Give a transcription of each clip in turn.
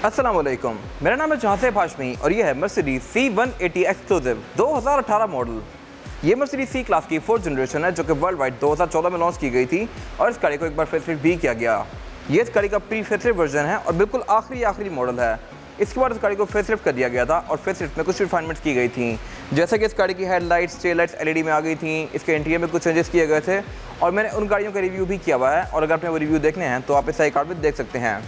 अस्सलाम वालेकुम, मेरा नाम है जहांसेब हाशमी और ये है मर्सिडीज C180 एक्सक्लूसिव 2018 मॉडल। ये मर्सिडीज सी क्लास की 4th जनरेशन है जो कि वर्ल्ड वाइड 2014 में लॉन्च की गई थी और इस गाड़ी को एक बार फेसलिफ्ट भी किया गया। ये इस गाड़ी का प्री फेसलिफ्ट वर्जन है और बिल्कुल आखिरी मॉडल है। इसके बाद इस गाड़ी को फेसलिफ्ट कर दिया गया था और फेसलिफ्ट में कुछ रिफाइनमेंट्स की गई थी, जैसे कि इस गाड़ी की हेडलाइट्स, टेल लाइट्स LED में आ गई थी। इसके इंटीरियर में कुछ चेंजेस किए गए थे और मैंने उन गाड़ियों का रिव्यू भी किया हुआ है और अगर आपने वो रिव्यू देखने हैं तो आप इस आई कार्ड में देख सकते हैं।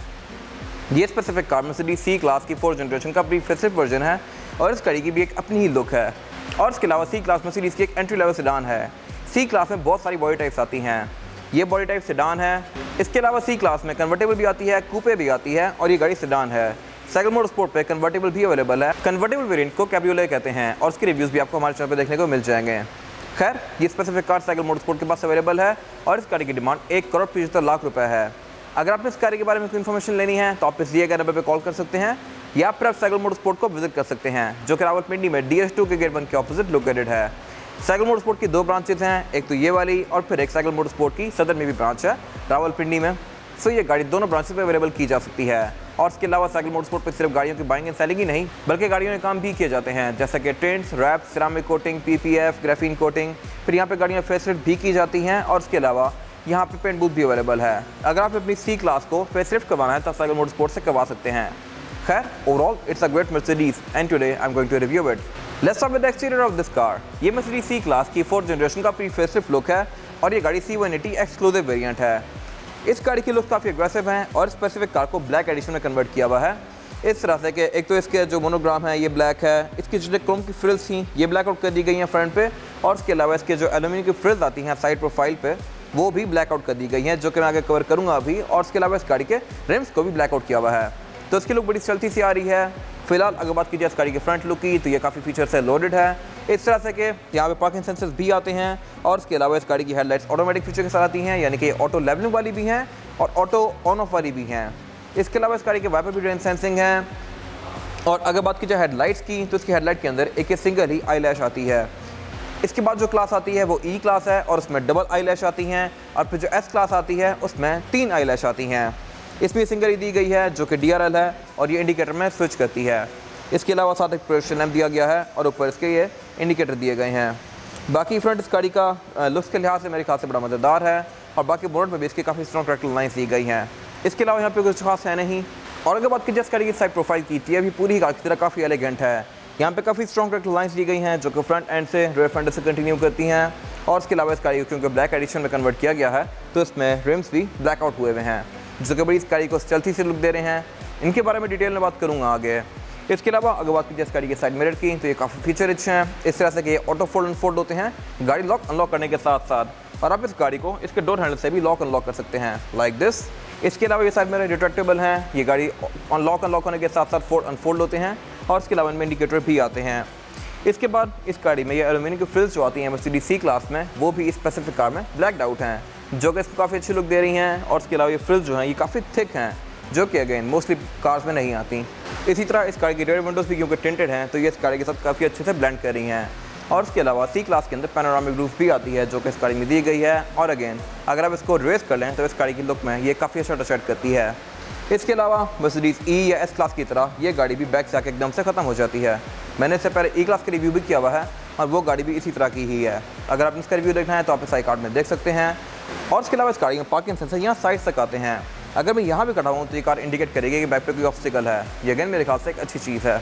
ये specific car Mercedes C class की 4th जनरेशन का प्री फेसलिफ्ट वर्जन है और इस गाड़ी की भी एक अपनी ही लुक है। और इसके अलावा सी क्लास मर्सिडीज की एक एंट्री लेवल सेडान है। सी क्लास में बहुत सारी बॉडी टाइप्स आती हैं। ये बॉडी टाइप सेडान है। इसके अलावा सी क्लास में कन्वर्टेबल भी आती है, कूपे भी आती है और ये गाड़ी सेडान है। साइकिल मोड स्पोर्ट पे कन्वर्टेबल भी अवेलेबल है। कन्वर्टेबल वेरिएंट को कैब्रियोलेट कहते हैं और उसके रिव्यूज़ भी आपको हमारे चैनल पर देखने को मिल जाएंगे। खैर, ये specific car cycle mode sport के पास अवेलेबल है और इस गाड़ी की डिमांड 1,75,00,000 रुपये है। अगर आपने इस गाड़ी के बारे में कोई इन्फॉर्मेशन लेनी है तो आप इस दिए गए नंबर पर कॉल कर सकते हैं या फिर आप साइकिल मोड स्पोर्ट को विजिट कर सकते हैं, जो कि रावलपिंडी में DS2 के गेट 1 के ऑपोजिट लोकेटेड है। साइकिल मोड स्पोर्ट की 2 ब्रांचेस हैं, एक तो ये वाली और फिर एक साइकिल मोड स्पोर्ट की सदर में भी ब्रांच है रावलपिंडी में। सो ये गाड़ी दोनों ब्रांचेस पे अवेलेबल की जा सकती है। और इसके अलावा साइकिल मोड स्पोर्ट पर सिर्फ गाड़ियों की बाइंग एंड सेलिंग ही नहीं बल्कि गाड़ियों में काम भी किए जाते हैं, जैसे कि tints, wrap, ceramic coating, PPF, graphene coating. फिर यहाँ पे गाड़ियाँ फेसलिफ्ट भी की जाती हैं और इसके अलावा यहाँ पे पेंट बूथ भी अवेलेबल है। अगर आप अपनी सी क्लास को फेसलिफ्ट करवाना है तो साइकिल मोड स्पोर्ट से करवा सकते हैं। खैर, overall it's a great Mercedes and today I am going to review it. Let's start with the exterior of this car. ये मर्सिडीज सी क्लास की 4th जनरेशन का प्री फेसलिफ्ट लुक है और ये गाड़ी C180 एक्सक्लूसिव वेरिएंट है। इस गाड़ी की लुक काफ़ी एग्रेसिव है और स्पेसिफिक कार को ब्लैक एडिशन में कन्वर्ट किया हुआ है। इस तरह से कि एक तो इसके जो मोनोग्राम है ये ब्लैक है, इसकी जो क्रोम की फ्रिल्स थी ये ब्लैक आउट कर दी गई हैं फ्रंट पे और इसके अलावा इसके जो एल्यूमिनियम की फ्रिल्स आती हैं साइड प्रोफाइल पे वो भी ब्लैक आउट कर दी गई हैं, जो कि मैं आगे कवर करूँगा अभी। और इसके अलावा इस गाड़ी के रिम्स को भी ब्लैक आउट किया हुआ है, तो इसकी लुक बड़ी चलती सी आ रही है। फिलहाल अगर बात कीजिए इस गाड़ी के फ्रंट लुक की तो ये काफ़ी फीचर से लोडेड है, इस तरह से कि यहाँ पे पार्किंग सेंसर्स भी आते हैं और इसके अलावा इस गाड़ी की हेडलाइट्स ऑटोमेटिक फीचर के साथ आती हैं, यानी कि ऑटो लेवलिंग वाली भी हैं और ऑटो ऑन ऑफ वाली भी हैं। इसके अलावा इस गाड़ी के वाइपर भी रेन सेंसिंग हैं। और अगर बात की जाए हेडलाइट्स की तो इसकी हेडलाइट के अंदर एक सिंगल ही आई लैश आती है। इसके बाद जो क्लास आती है वो E क्लास है और उसमें डबल आई लैश आती हैं और फिर जो S क्लास आती है उसमें 3 आई लैश आती हैं। इसमें सिंगल ही दी गई है जो कि DRL है और ये इंडिकेटर में स्विच करती है। इसके अलावा साथ एक प्रोजेक्शन लैंप दिया गया है और ऊपर इसके ये इंडिकेटर दिए गए हैं। बाकी फ्रंट इस गाड़ी का लुक्स के लिहाज से मेरे ख्याल से बड़ा मज़ेदार है और बाकी बोर्ड में भी इसकी काफ़ी स्ट्रॉन्ग ट्रैक्टर लाइन्स दी गई हैं। इसके अलावा यहाँ पे कुछ खास है नहीं। और अगर बात की जाए इस गाड़ी की साइड प्रोफाइल की तो ये भी पूरी गाड़ी की तरह काफ़ी एलिगेंट है। यहाँ पे काफ़ी स्ट्रॉन्ग ट्रैक्टर लाइन्स दी गई हैं जो कि फ्रंट एंड से रेयर फेंडर से कंटिन्यू करती हैं। और इसके अलावा इस गाड़ी को क्योंकि ब्लैक एडिशन में कन्वर्ट किया गया है तो इसमें रिम्स भी ब्लैक आउट हुए हुए हैं, जो कि बड़ी इस गाड़ी को चलती से लुक दे रहे हैं। इनके बारे में डिटेल में बात करूँगा आगे। इसके अलावा अगर बात की जाए इस गाड़ी के साइड मिरर की तो ये काफ़ी फीचर रिच हैं, इस तरह से कि ये ऑटो फोल्ड अनफोल्ड होते हैं गाड़ी लॉक अनलॉक करने के साथ साथ, और आप इस गाड़ी को इसके डोर हैंडल से भी लॉक अनलॉक कर सकते हैं लाइक दिस। इसके अलावा ये साइड मिरर रिट्रैक्टेबल हैं, ये गाड़ी लॉक अनलॉक होने के साथ साथ फोल्ड अनफोल्ड होते हैं और इसके अलावा इनमें इंडिकेटर भी आते हैं। इसके बाद इस गाड़ी में ये एल्यूमिनियम की फ्रिल्स जो आती हैं मर्सिडीज सी क्लास में वो भी इस स्पेसिफिक कार में ब्लैक्ड आउट हैं, जो कि इसको काफ़ी अच्छी लुक दे रही हैं। और इसके अलावा ये फ्रिल्स जो हैं ये काफ़ी थिक हैं, जो कि अगेन मोस्टली कार्स में नहीं आती। इसी तरह इस गाड़ी की रेयर विंडोज़ भी क्योंकि टिंटेड हैं तो ये इस गाड़ी के साथ काफ़ी अच्छे से ब्लेंड कर रही हैं। और इसके अलावा सी क्लास के अंदर पैनोरामिक रूफ भी आती है जो कि इस गाड़ी में दी गई है। और अगेन अगर आप इसको रेस कर लें तो इस गाड़ी की लुक में ये काफ़ी अच्छा टच करती है। इसके अलावा मर्सिडीज E या S क्लास की तरह ये गाड़ी भी बैक से आके एकदम से ख़त्म हो जाती है। मैंने इससे पहले E क्लास का रिव्यू भी किया हुआ है और वो गाड़ी भी इसी तरह की ही है। अगर आप इसका रिव्यू देखना है तो आप इस आई कार्ड में देख सकते हैं। और इसके अलावा इस गाड़ी में पार्किंग सेंसर यहाँ साइड तक आते हैं। अगर मैं यहाँ भी खड़ा हूँ तो ये कार इंडिकेट करेगी कि बैक पे कोई ऑब्स्टिकल है। ये अगेन मेरे ख्याल से एक अच्छी चीज़ है।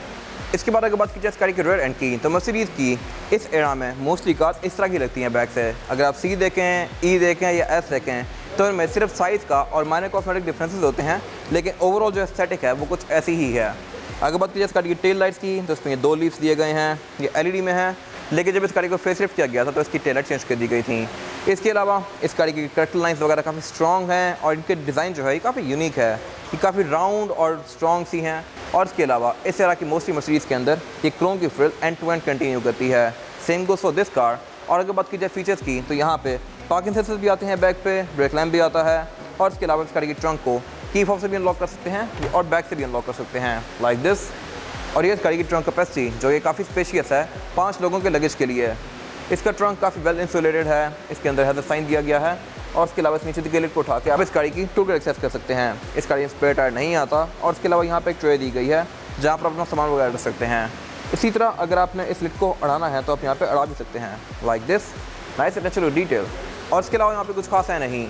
इसके बाद अगर बात की जाए इस गाड़ी के रेयर एंड की तो मर्सिडीज की इस एरा में मोस्टली कार्स इस तरह की लगती हैं बैक से। अगर आप C देखें, E देखें या S देखें तो इनमें सिर्फ साइज़ का और माइनर कॉस्मेटिक डिफरेंसेस होते हैं, लेकिन ओवरऑल जो एस्थेटिक है वो कुछ ऐसी ही है। अगर बात की जाए इस गाड़ी की टेल लाइट्स की तो इसमें ये 2 लीव्स दिए गए हैं, ये LED में है, लेकिन जब इस गाड़ी को फेसलिफ्ट किया गया था तो इसकी टेल लाइट चेंज कर दी गई थी। इसके अलावा इस गाड़ी की कैरेक्टर लाइन्स वगैरह काफ़ी स्ट्रॉन्ग हैं और इनके डिज़ाइन जो है ये काफ़ी यूनिक है, ये काफ़ी राउंड और स्ट्रॉन्ग सी हैं। और इसके अलावा इस तरह की मोस्टली मर्सिडीज के अंदर ये क्रोम की frill end to end continue करती है। Same goes for this car. और अगर बात की जाए फीचर्स की तो यहाँ पे पार्किंग सेंसर्स भी आते हैं बैक पे, ब्रेक लैम्प भी आता है और इसके अलावा इस गाड़ी की ट्रंक को की फॉब से भी अनलॉक कर सकते हैं और बैक से भी अनलॉक कर सकते हैं लाइक दिस। और ये इस गाड़ी की ट्रंक कैपेसिटी जो ये काफ़ी स्पेशियस है 5 लोगों के लगेज के लिए। इसका ट्रंक काफ़ी वेल इंसुलेटेड है, इसके अंदर हैज़र्ड साइन दिया गया है और उसके अलावा इस नीचे की लिड को उठा के आप इस गाड़ी की टूल एक्सेस कर सकते हैं। इस गाड़ी में स्पेयर टायर नहीं आता और उसके अलावा यहाँ पे एक ट्रे दी गई है जहाँ पर अपना सामान वगैरह रख सकते हैं। इसी तरह अगर आपने इस लिड को अड़ाना है तो आप यहाँ पे अड़ा भी सकते हैं, like this, nice attention to detail. और इसके अलावा यहाँ पे कुछ खास है नहीं।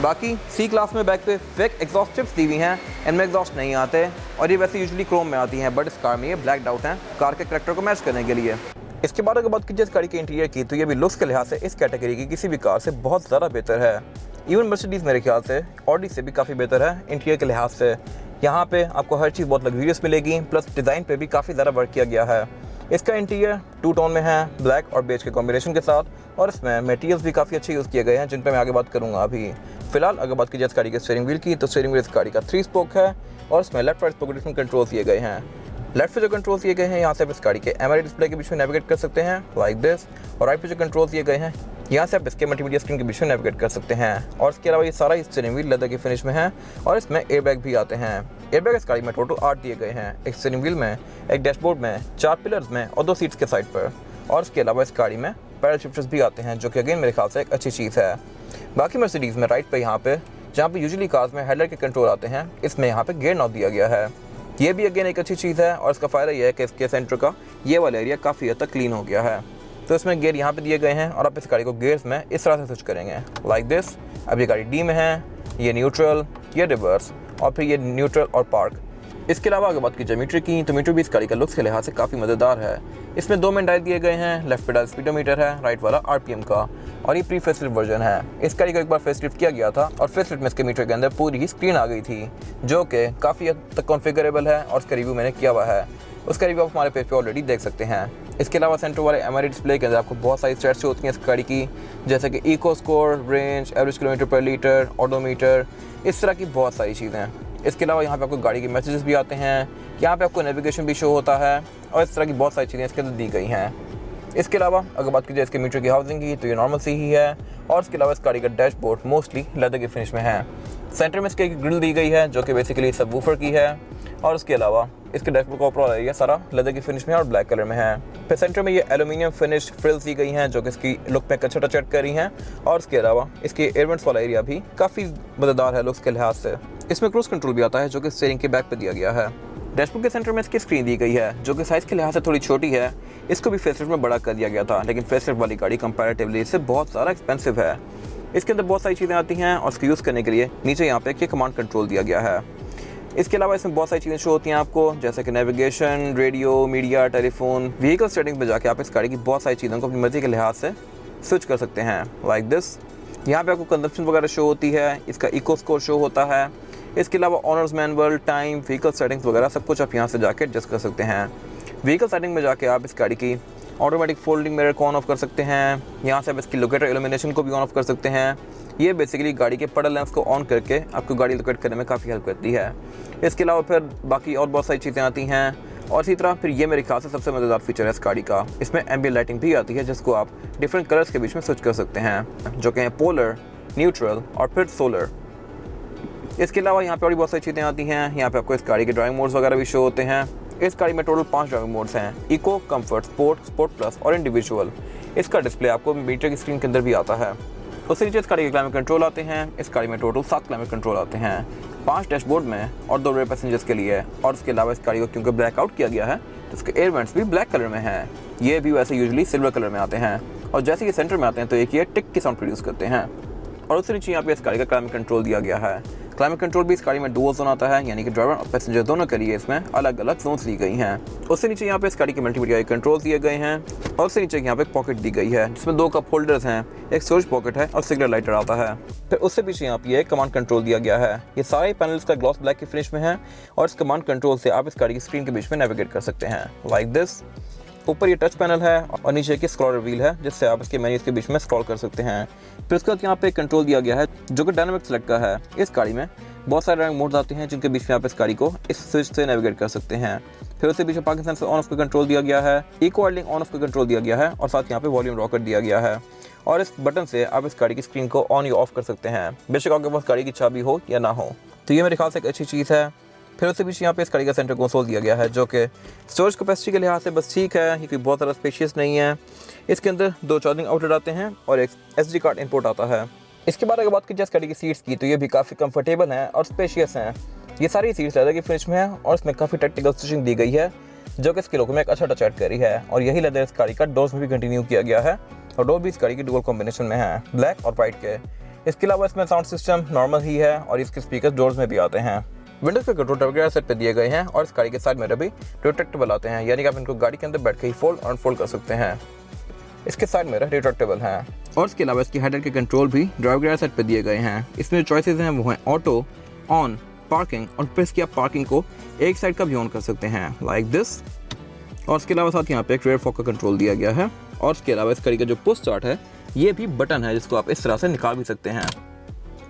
बाकी सी क्लास में बैक पे फेक एग्जॉस्ट चिप्स दी हुई हैं, इनमें एग्जॉस्ट नहीं आते और ये वैसे यूजुअली क्रोम में आती हैं, बट इस कार में ये ब्लैक आउट हैं कार के करैक्टर को मैच करने के लिए। इसके बाद अगर बात कीजिए इस गाड़ी के इंटीरियर की, तो ये भी लुक्स के लिहाज से इस कैटेगरी की किसी भी कार से बहुत ज़्यादा बेहतर है। इवन मर्सिडीज़ मेरे ख्याल से ऑडी से भी काफ़ी बेहतर है इंटीरियर के लिहाज से। यहाँ पे आपको हर चीज़ बहुत लग्जरियस मिलेगी, प्लस डिज़ाइन पे भी काफ़ी ज़्यादा वर्क किया गया है। इसका इंटीरियर 2 टोन में है, ब्लैक और बेज के कॉम्बिनेशन के साथ, और इसमें मटेरियल्स भी काफ़ी अच्छे यूज़ किए गए हैं जिन पे मैं आगे बात करूँगा। अभी फिलहाल अगर बात कीजिए इस गाड़ी के स्टीयरिंग व्हील की, तो स्टीयरिंग व्हील इस गाड़ी का 3 स्पोक है और इसमें left right spoke different control दिए गए हैं। लेफ्ट पे जो कंट्रोल दिए गए हैं यहाँ से आप इस गाड़ी के एमआरआई डिस्प्ले के बीच में नेविगेट कर सकते हैं, लाइक दिस, और राइट पे जो कंट्रोल दिए गए हैं यहाँ से आप इसके मल्टीमीडिया स्क्रीन के बीच में नेविगेट कर सकते हैं। और इसके अलावा ये सारा स्टीयरिंग व्हील लेदर के फिनिश में है और इसमें एयरबैग भी आते हैं। एयरबैग इस गाड़ी में टोटल 8 दिए गए हैं, एक स्टीयरिंग व्हील में, एक डैशबोर्ड में, 4 पिलर्स में और 2 सीट्स के साइड पर। और इसके अलावा इस गाड़ी में पैडल शिफ्टर्स भी आते हैं, जो कि अगेन मेरे ख्याल से एक अच्छी चीज़ है। बाकी मर्सिडीज़ में राइट पे यहाँ पे जहाँ पे यूजुअली कार्स में हेडलाइट के कंट्रोल आते हैं, इसमें यहाँ पे गियर नॉब दिया गया है। ये भी अगेन एक अच्छी चीज़ है और इसका फ़ायदा ये है कि इसके सेंटर का ये वाला एरिया काफ़ी हद तक क्लीन हो गया है। तो इसमें गियर यहाँ पे दिए गए हैं और आप इस गाड़ी को गियर्स में इस तरह से स्विच करेंगे, लाइक दिस। अब ये गाड़ी डी में है, ये न्यूट्रल, ये रिवर्स और फिर ये न्यूट्रल और पार्क। इसके अलावा अगर बात की जाए मीटर की, तो मीटर भी इस गाड़ी का लुक्स के लिहाज से काफ़ी मज़ेदार है। इसमें 2 मेन डायल दिए गए हैं, लेफ्ट पे डायल स्पीडोमीटर है, राइट वाला आरपीएम का, और ये प्री फेसलिफ्ट वर्जन है। इस गाड़ी को एक बार फेसलिफ्ट किया गया था और फेसलिफ्ट में इसके मीटर के अंदर पूरी ही स्क्रीन आ गई थी, जो कि काफ़ी हद तक कॉन्फ़िगरेबल है और उसका रिव्यू मैंने किया हुआ है। उसका रिव्यू आप हमारे पेज पे ऑलरेडी देख सकते हैं। इसके अलावा सेंटर वाले एमआरआई डिस्प्ले के अंदर आपको बहुत सारी स्टैट्स होती हैं इस गाड़ी की, जैसे कि eco score, range, average kilometre per litre, odometer, इस तरह की बहुत सारी चीज़ें। इसके अलावा यहाँ पे आपको गाड़ी के मैसेजेस भी आते हैं, यहाँ पे आपको नेविगेशन भी शो होता है और इस तरह की बहुत सारी चीज़ें इसके अंदर दी गई हैं। इसके अलावा अगर बात की जाए इसके मीटर की हाउसिंग की, तो ये नॉर्मल सी ही है और इसके अलावा इस गाड़ी का डैशबोर्ड मोस्टली लेदर के फिनिश में है। सेंटर में इसके एक ग्रिल दी गई है जो कि बेसिकली सबवूफर की है और उसके अलावा इसके डैशबोर्ड का ओवरऑल एरिया सारा लेदर की फिनिश में और ब्लैक कलर में है। फिर सेंटर में ये एल्यूमिनियम फिनिश फ्रिल्स दी गई हैं जो कि इसकी लुक में अच्छा टच कर रही हैं और उसके अलावा इसके एयरवेंट्स वाला एरिया भी काफ़ी मज़ेदार है लुक्स के लिहाज से। इसमें क्रूज कंट्रोल भी आता है जो कि स्टीयरिंग के बैक पे दिया गया है। डैशबोर्ड के सेंटर में इसकी स्क्रीन दी गई है जो कि साइज़ के लिहाज से थोड़ी छोटी है। इसको भी फेसलिफ्ट में बड़ा कर दिया गया था, लेकिन फेसलिफ्ट वाली गाड़ी कंपैरेटिवली इससे बहुत ज़्यादा एक्सपेंसिव है। इसके अंदर बहुत सारी चीज़ें आती हैं और उसको यूज़ करने के लिए नीचे यहाँ पे एक कमांड कंट्रोल दिया गया है। इसके अलावा इसमें बहुत सारी चीज़ें शो होती हैं आपको, जैसे कि navigation, radio, media, telephone. Vehicle settings में जाके आप इस गाड़ी की बहुत सारी चीज़ों को अपनी मर्जी के लिहाज से स्विच कर सकते हैं, लाइक दिस। यहाँ पे आपको कंजप्शन वगैरह शो होती है, इसका इको स्कोर शो होता है। इसके अलावा honours manual, time, vehicle settings वगैरह सब कुछ आप यहाँ से जाके एडजस्ट कर सकते हैं। व्हीकल सेटिंग में जाके आप इस गाड़ी की ऑटोमेटिक फोल्डिंग मिरर को ऑन ऑफ कर सकते हैं। यहाँ से आप इसकी लोकेटर इल्यूमिनेशन को भी ऑन ऑफ कर सकते हैं। ये बेसिकली गाड़ी के पडल लैंप्स को ऑन करके आपको गाड़ी लोकेट करने में काफ़ी हेल्प करती है। इसके अलावा फिर बाकी और बहुत सारी चीज़ें आती हैं और इसी तरह फिर ये मेरे ख्याल से सबसे मज़ेदार फीचर है इस गाड़ी का, इसमें एम्बिएंट लाइटिंग भी आती है जिसको आप डिफरेंट कलर्स के बीच में स्विच कर सकते हैं, जो कि हैं पोलर, न्यूट्रल और फिर सोलर। इसके अलावा यहाँ पे और भी बहुत सारी चीज़ें आती हैं। यहाँ पे आपको इस गाड़ी के ड्राइविंग मोड्स वगैरह भी शो होते हैं। इस गाड़ी में टोटल 5 ड्राइविंग मोड्स हैं, eco, comfort, sport, sport plus और इंडिविजुअल। इसका डिस्प्ले आपको मीटर की स्क्रीन के अंदर भी आता है। उससे नीचे इस गाड़ी के क्लाइमेट कंट्रोल आते हैं। इस गाड़ी में टोटल 7 क्लाइमेट कंट्रोल आते हैं, 5 डैशबोर्ड में और 2 रेयर पैसेंजर्स के लिए। और उसके अलावा इस गाड़ी को क्योंकि ब्लैक आउट किया गया है तो इसके एयर वेंट्स भी ब्लैक कलर में हैं। ये भी वैसे यूजुअली सिल्वर कलर में आते हैं और जैसे ये सेंटर में आते हैं तो एक ये टिक की साउंड प्रोड्यूस करते हैं। और उससे नीचे यहाँ पे इस गाड़ी का क्लाइमेट कंट्रोल दिया गया है। क्लाइमेट कंट्रोल भी इस गाड़ी में डुअल जोन आता है, यानी कि ड्राइवर और पैसेंजर दोनों के लिए इसमें अलग अलग जोन्स दी गई हैं। उससे नीचे यहाँ पे इस गाड़ी के मल्टीमीडिया कंट्रोल दिए गए हैं और उससे नीचे यहाँ पे एक पॉकेट दी गई है जिसमें 2 कप होल्डर्स हैं, एक स्टोरेज पॉकेट है और सिग्नल लाइटर आता है। फिर उससे पीछे यहाँ पे कमांड कंट्रोल दिया गया है। ये सारे पैनल्स का ग्लॉस ब्लैक की फिनिश में है और इस कमांड कंट्रोल से आप इस गाड़ी की स्क्रीन के बीच में नेविगेट कर सकते हैं, लाइक दिस। ऊपर ये टच पैनल है और नीचे की स्क्रॉलर व्हील है जिससे आप इसके मेन्यूज के बीच में स्क्रॉल कर सकते हैं। फिर उसके बाद यहाँ पे कंट्रोल दिया गया है जो कि डायनामिक सेलेक्ट का है। इस गाड़ी में बहुत सारे ड्राइविंग मोड्स आते हैं जिनके बीच में आप इस गाड़ी को इस स्विच से नेविगेट कर सकते हैं। फिर उसके पीछे पाकिस्तान से ऑन ऑफ का कंट्रोल दिया गया है, इको आइडलिंग ऑन ऑफ का कंट्रोल दिया गया है और साथ यहाँ पे वॉल्यूम रॉकेट दिया गया है। और इस बटन से आप इस गाड़ी की स्क्रीन को ऑन या ऑफ कर सकते हैं, बेशक आपके पास गाड़ी की चाबी हो या ना हो। तो ये मेरे ख्याल से एक अच्छी चीज़ है। फिर उससे पीछे यहाँ पे इस गाड़ी का सेंटर कंसोल दिया गया है जो कि स्टोरेज कैपेसिटी के लिहाज से बस ठीक है, ये कोई बहुत ज़्यादा स्पेशियस नहीं है। इसके अंदर 2 चार्जिंग आउटलेट आते हैं और एक SD कार्ड इनपुट आता है। इसके बाद अगर बात की जाए इस गाड़ी की सीट्स की, तो ये भी काफ़ी कंफर्टेबल हैं और स्पेशियस हैं। ये सारी सीट्स लेदर की फिनिश में है और इसमें काफ़ी टेक्निकल स्टिचिंग दी गई है जो कि इसके लुक में एक अच्छा टच ऐड करी है। और यही लेदर इस गाड़ी का डोर्स में भी कंटिन्यू किया गया है और डोर भी इस गाड़ी की डुअल कॉम्बिनेशन में है, ब्लैक और वाइट के। इसके अलावा इसमें साउंड सिस्टम नॉर्मल ही है और इसके स्पीकर डोर्स में भी आते हैं। विंडोज के कंट्रोल वगैरह सेट पे दिए गए हैं और इस गाड़ी के साइड मिरर भी रिट्रैक्टेबल आते हैं, यानी कि आप इनको गाड़ी के अंदर बैठ के ही फोल्ड और अनफोल्ड कर सकते हैं। इसके साइड मिरर रिट्रैक्टेबल हैं और इसके अलावा इसकी हेडलाइट के कंट्रोल भी ड्राइवर गियर सेट पे दिए गए हैं। इसमें जो चॉइसेस हैं वो हैं ऑटो, ऑन, पार्किंग और प्रेस किया पार्किंग को एक साइड का भी ऑन कर सकते हैं लाइक दिस। और इसके अलावा साथ यहाँ पे एक रेयर फॉग का कंट्रोल दिया गया है और इसके अलावा इस गाड़ी का जो पुश स्टार्ट है ये भी बटन है जिसको आप इस तरह से निकाल भी सकते हैं।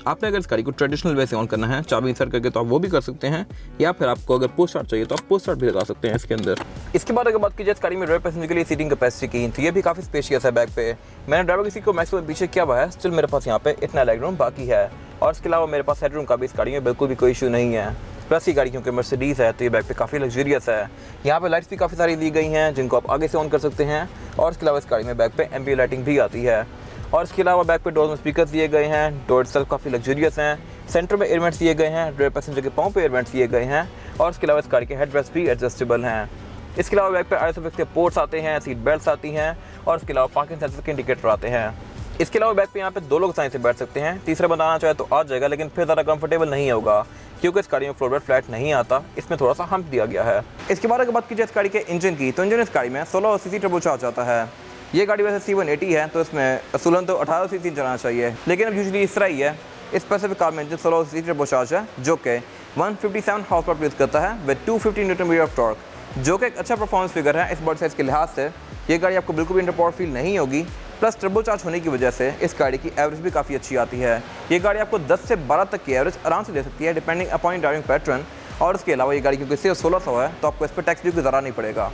आपने अगर इस गाड़ी को ट्रेडिशनल वे से ऑन करना है चाबी इंसर्ट करके तो आप वो भी कर सकते हैं, या फिर आपको अगर पुश स्टार्ट चाहिए तो आप पुश स्टार्ट भी लगा सकते हैं इसके अंदर। इसके बाद अगर बात की जाए इस गाड़ी में रेयर पैसेंजर के लिए सीटिंग कैपेसिटी की, तो ये भी काफ़ी स्पेशियस है। बैक पे मैंने ड्राइवर की सीट को मैक्सिमम पीछे किया हुआ है, स्टिल मेरे पास यहाँ पे इतना लेग रूम बाकी है। और इसके अलावा मेरे पास हेडरूम का भी इस गाड़ी में बिल्कुल भी कोई इशू नहीं है। प्लस ये गाड़ी क्योंकि मर्सिडीज़ है तो ये बैक पे काफ़ी लग्जरियस है। यहाँ पे लाइट्स भी काफ़ी सारी दी गई हैं जिनको आप आगे से ऑन कर सकते हैं। और इसके अलावा इस गाड़ी में बैक पे एम्बिएंट लाइटिंग भी आती है। और इसके अलावा बैक पे डोर में स्पीकर्स दिए गए हैं, डोर सेल्फ काफ़ी लग्जरियस हैं। सेंटर में एयरवेंट्स दिए गए हैं, रेयर पैसेंजर के पाँव पे एयरवेंट्स दिए गए हैं। और इसके अलावा इस गाड़ी के हेडरेस्ट भी एडजस्टेबल हैं। इसके अलावा बैक पे ISOFIX के पोर्ट्स आते हैं, सीट बेल्ट्स आती हैं और इसके अलावा पार्किंग सेंसर के इंडिकेटर आते हैं। इसके अलावा बैक पे यहाँ पे 2 लोग आसानी से बैठ सकते हैं, तीसरा बंदा आना चाहे तो आ जाएगा, लेकिन फिर ज़्यादा कंफर्टेबल नहीं होगा क्योंकि इस गाड़ी में फ्लोर बेड फ्लैट नहीं आता, इसमें थोड़ा सा हम्प दिया गया है। इसके बाद अगर बात की जाए इस गाड़ी के इंजन की, तो इंजन इस गाड़ी में 16 सीसी टर्बोचार्ज आता है। ये गाड़ी वैसे C180 है तो इसमें असूलन तो 18 सीसी चलाना चाहिए, लेकिन अब यूजुअली इस तरह ही है। इस स्पेसिफिक कार में इंजन 16 सीसी टर्बोचार्ज है जो कि 157 हॉर्स पावर प्रोड्यूस करता है with 250 newton metre of torque, जो कि एक अच्छा परफॉर्मेंस फिगर है। इस बॉडी साइज के लिहाज से ये गाड़ी आपको बिल्कुल भी अंडर पावर फील नहीं होगी। प्लस टर्बोचार्ज होने की वजह से इस गाड़ी की एवरेज भी काफ़ी अच्छी आती है। ये गाड़ी आपको 10 से 12 तक की एवरेज आराम से दे सकती है डिपेंडिंग अपॉन ड्राइविंग पैटर्न। और इसके अलावा ये गाड़ी क्योंकि सिर्फ 1600 है तो आपको इस पर टैक्स भी गुजारा नहीं पड़ेगा,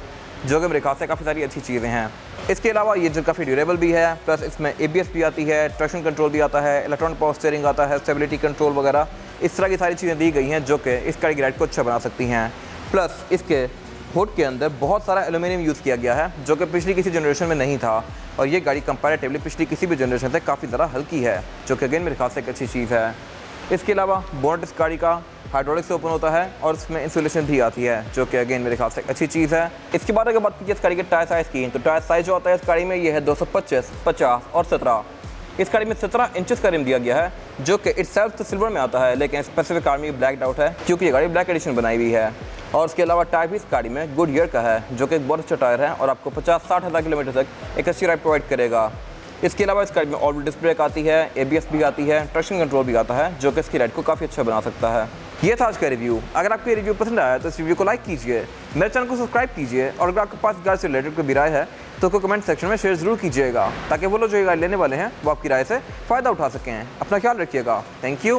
जो कि मेरे ख्याल से काफ़ी सारी अच्छी चीज़ें हैं। इसके अलावा ये जो काफ़ी ड्यूरेबल भी है, प्लस इसमें ABS भी आती है, ट्रैक्शन कंट्रोल भी आता है, इलेक्ट्रॉनिक पावर स्टीयरिंग आता है, स्टेबिलिटी कंट्रोल वगैरह इस तरह की सारी चीज़ें दी गई हैं जो कि इस गाड़ी की राइड को अच्छा बना सकती हैं। प्लस इसके हुड के अंदर बहुत सारा एल्यूमिनियम यूज़ किया गया है जो कि पिछली किसी जनरेशन में नहीं था। और ये गाड़ी कंपैरेटिवली पिछली किसी भी जनरेशन से काफ़ी ज़्यादा हल्की है, जो कि अगेन मेरे ख्याल से एक अच्छी चीज़ है। इसके अलावा बोनट इस गाड़ी का हाइड्रोलिक से ओपन होता है और इसमें इंसुलेशन भी आती है, जो कि अगेन मेरे ख्याल से एक अच्छी चीज़ है। इसके बाद अगर बात कीजिए इस गाड़ी के टायर साइज़ की, तो टायर साइज़ जो होता है इस गाड़ी में ये है 225, 50 और 17। इस गाड़ी में 17 इंचेस का रिम दिया गया है जो कि इटसेल्फ तो सिल्वर में आता है, लेकिन स्पेसिफिक कार में ब्लैक आउट है क्योंकि ये गाड़ी ब्लैक एडिशन बनाई हुई है। और उसके अलावा टायर भी इस गाड़ी में गुडईयर का है जो कि एक बहुत अच्छा टायर है और आपको 50-60 हज़ार किलोमीटर तक एक अच्छी राइड प्रोवाइड करेगा। इसके अलावा इस गाड़ी में ऑल व्हील डिस्क ब्रेक आती है, ABS भी आती है, ट्रैक्शन कंट्रोल भी आता है, जो कि इसकी राइड को काफ़ी अच्छा बना सकता है। ये था आज का रिव्यू। अगर आपको ये रिव्यू पसंद आया तो इस रिव्यू को लाइक कीजिए, मेरे चैनल को सब्सक्राइब कीजिए और अगर आपके पास गाड़ी से रिलेटेड कोई भी राय है तो उसको कमेंट सेक्शन में शेयर ज़रूर कीजिएगा ताकि वो लोग जो गाड़ी लेने वाले हैं वो आपकी राय से फ़ायदा उठा सकें। अपना ख्याल रखिएगा। Thank you.